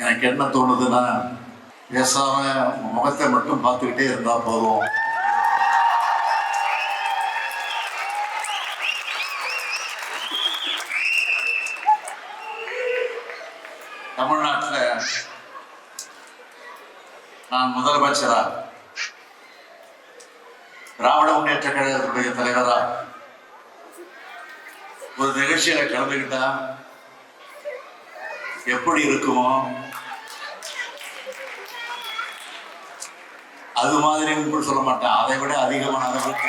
எனக்கு என்ன தோணுதுன்னா, பேசாம முகத்தை மட்டும் பார்த்துக்கிட்டே இருந்தா போதும். தமிழ்நாட்டில் நான் முதலமைச்சரா, திராவிட முன்னேற்ற கழகத்துடைய தலைவரா ஒரு நிகழ்ச்சியில கலந்துக்கிட்டா எப்படி இருக்குமோ அது மாதிரி சொல்ல மாட்டேன், அதை விட அதிகமான அளவுக்கு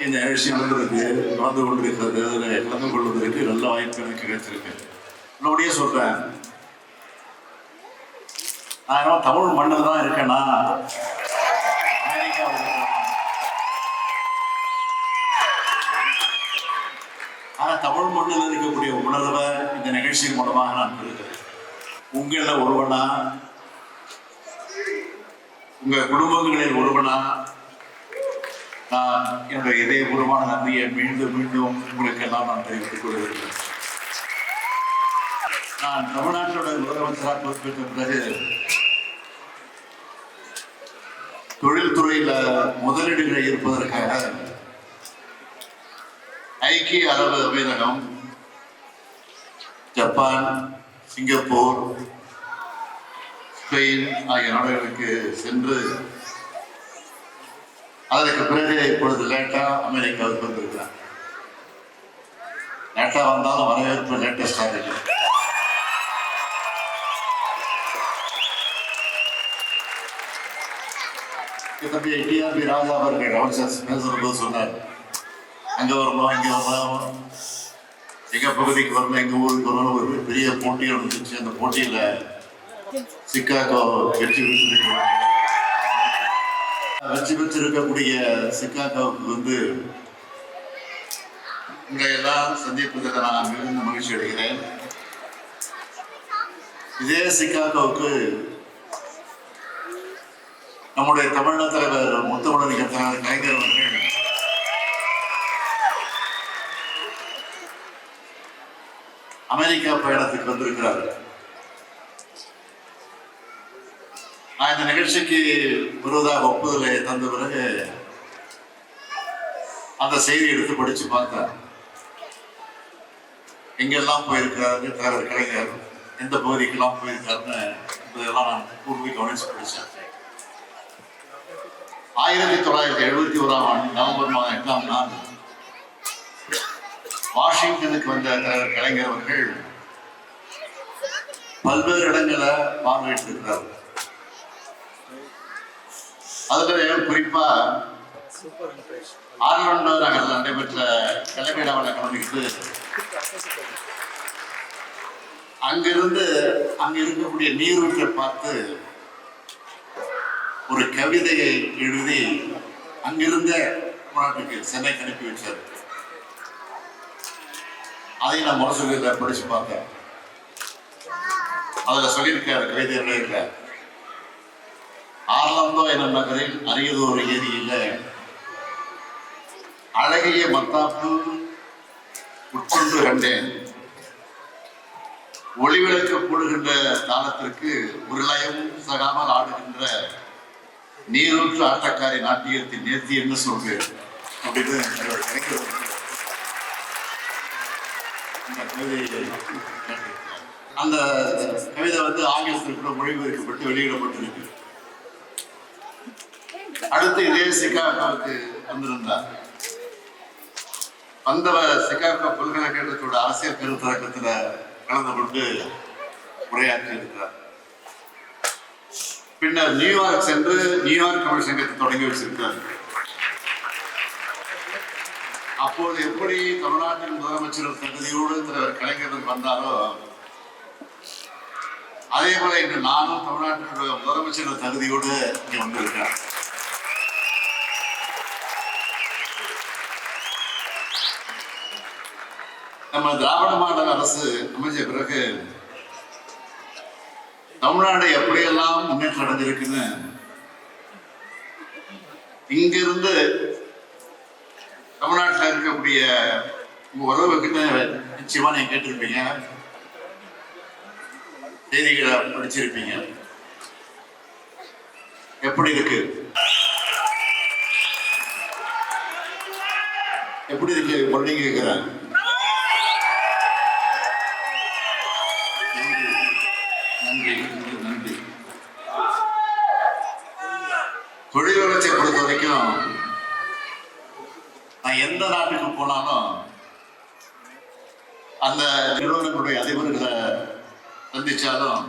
இந்த நிகழ்ச்சி நடந்து கொண்டிருக்கிறது. அதில் கலந்து கொள்வதற்கு நல்ல வாய்ப்பு எனக்கு கிடைச்சிருக்கு. நல்லபடியே சொல்றேன், நான் தமிழ் மண்ணில் தான் இருக்கேன்னா அமெரிக்கா, ஆனால் தமிழ் மண்ணில் இருக்கக்கூடிய உணர்வை இந்த நிகழ்ச்சியின் மூலமாக நான் பெறுகிறேன். உங்களில் ஒருவனா, உங்க குடும்பங்களில் ஒருவனா நான் என்னுடைய இதயபூர்வமான நன்றியை மீண்டும் மீண்டும் உங்களுக்கு எல்லாம் நான் தெரிவித்துக் கொள்கிறேன். நான் தமிழ்நாட்டோட முதலமைச்சராக பொறுப்பேற்ற பிறகு தொழில்துறையில முதலீடுகளை இருப்பதற்காக ஐக்கிய அரபு அமீரகம், ஜப்பான், சிங்கப்பூர், ஸ்பெயின் ஆகிய நாடுகளுக்கு சென்று அதற்கு பிறகு இப்பொழுது லேட்டா அமெரிக்காவுக்கு வந்திருக்கிறார். லேட்டா வந்தாலும் வரவேற்பு லேட்டஸ்டா இருக்கு. தம்பி டிஆர்பி ராஜா அவர்கள் அமைச்சர் பேசும்போது சொன்னார், அங்க வரணும், இங்க வரணும், எங்க பகுதிக்கு வரணும், எங்க ஊருக்கு வரணும். ஒரு பெரிய போட்டி நடந்துச்சு. அந்த போட்டியில சிக்காகோ வெற்றி பெற்றிருக்கக்கூடிய சிக்காகோவுக்கு உங்களை எல்லாம் சந்திப்பதில் நான் மிகுந்த மகிழ்ச்சி அடைகிறேன். இதே சிக்காகோவுக்கு நம்முடைய தமிழக தலைவர் முத்தமிழ் கலைஞர் அவர்கள் அமெரிக்கா பயணத்துக்கு வந்திருக்கிறார்கள். நான் இந்த நிகழ்ச்சிக்கு வருவதாக ஒப்புதலை தந்த பிறகு அந்த செய்தி எடுத்து படிச்சு பார்த்தேன். எங்கெல்லாம் போயிருக்கிறாரு தலைவர் கலைஞர், எந்த பகுதிக்கெல்லாம் போயிருக்காருன்னு இதெல்லாம் நான் கூர்ந்து கவனிச்சு படித்தேன். 1971ஆம் ஆண்டு நவம்பர் மாதம் 8ஆம் நாள் வாஷிங்டனுக்கு வந்த தலைவர் கலைஞர் அவர்கள் பல்வேறு இடங்களை பார்வையிட்டிருக்கிறார். அதுல குறிப்பா ஆர்லாண்டோ நகரில் நடைபெற்ற கலை விழாவில் கலந்துக்கிட்டு அங்கிருந்து அங்க இருக்கக்கூடிய நீரூற்றை பார்த்து ஒரு கவிதையை எழுதி அங்கிருந்த நாட்டுக்கு சென்னைக்கு அனுப்பி வச்சார். அதை நான் முரசொலியில படிச்சு பார்த்தேன். அதுல சொல்லியிருக்காரு கவிதை, ஆர்லாந்தோ எனும் நகரில் அரியதோர் ஏரியில் அழகிய மத்தாப்பு உட்கொண்டு கண்டேன். ஒளிவிளக்கு போடுகின்ற காலத்திற்கு உருளையும் சகாமல் ஆடுகின்ற நீரூற்று ஆட்டக்காரி நாட்டியத்தின் நேர்த்தி என்ன சொல்வேன் அப்படின்னு அந்த கவிதை ஆங்கிலத்தில் கூட மொழிபெயர்க்கப்பட்டு வெளியிடப்பட்டிருக்கு. அடுத்து இதே சிகாகோவுக்கு வந்திருந்தார். வந்தவர் சிகாகோ பல்கலைக்கழகத்தோட அரசியல் கருத்தரங்கத்தில் கலந்து கொண்டு உரையாற்றி இருக்கிறார். பின்னர் நியூயார்க் சென்று நியூயார்க் தமிழ் சங்கத்தை தொடங்கி வச்சிருக்கிறார். அப்போது எப்படி தமிழ்நாட்டின் முதலமைச்சர் தகுதியோடு தலைவர் கலைஞர் வந்தாரோ அதே போல இன்று நானும் தமிழ்நாட்டினுடைய முதலமைச்சர் தகுதியோடு இங்கே வந்திருக்கிறேன். நம்ம திராவிட மாடல் அரசு அமைஞ்ச பிறகு தமிழ்நாடு எப்படியெல்லாம் முன்னேற்றம் அடைஞ்சிருக்குன்னு இங்கிருந்து தமிழ்நாட்டில் இருக்கக்கூடிய உங்க உறவுகிட்ட நிச்சயமா நீங்க கேட்டிருப்பீங்க, செய்திகளை படிச்சிருப்பீங்க. எப்படி இருக்கு, எப்படி இருக்கு பொருளைங்க கேட்கிறேன். நன்றி நன்றி. தொழில் வளர்ச்சியை பொறுத்த வரைக்கும் நான் எந்த நாட்டுக்கு போனாலும் அந்த நிறுவனங்களுடைய அதிபர்களை சந்திச்சாலும்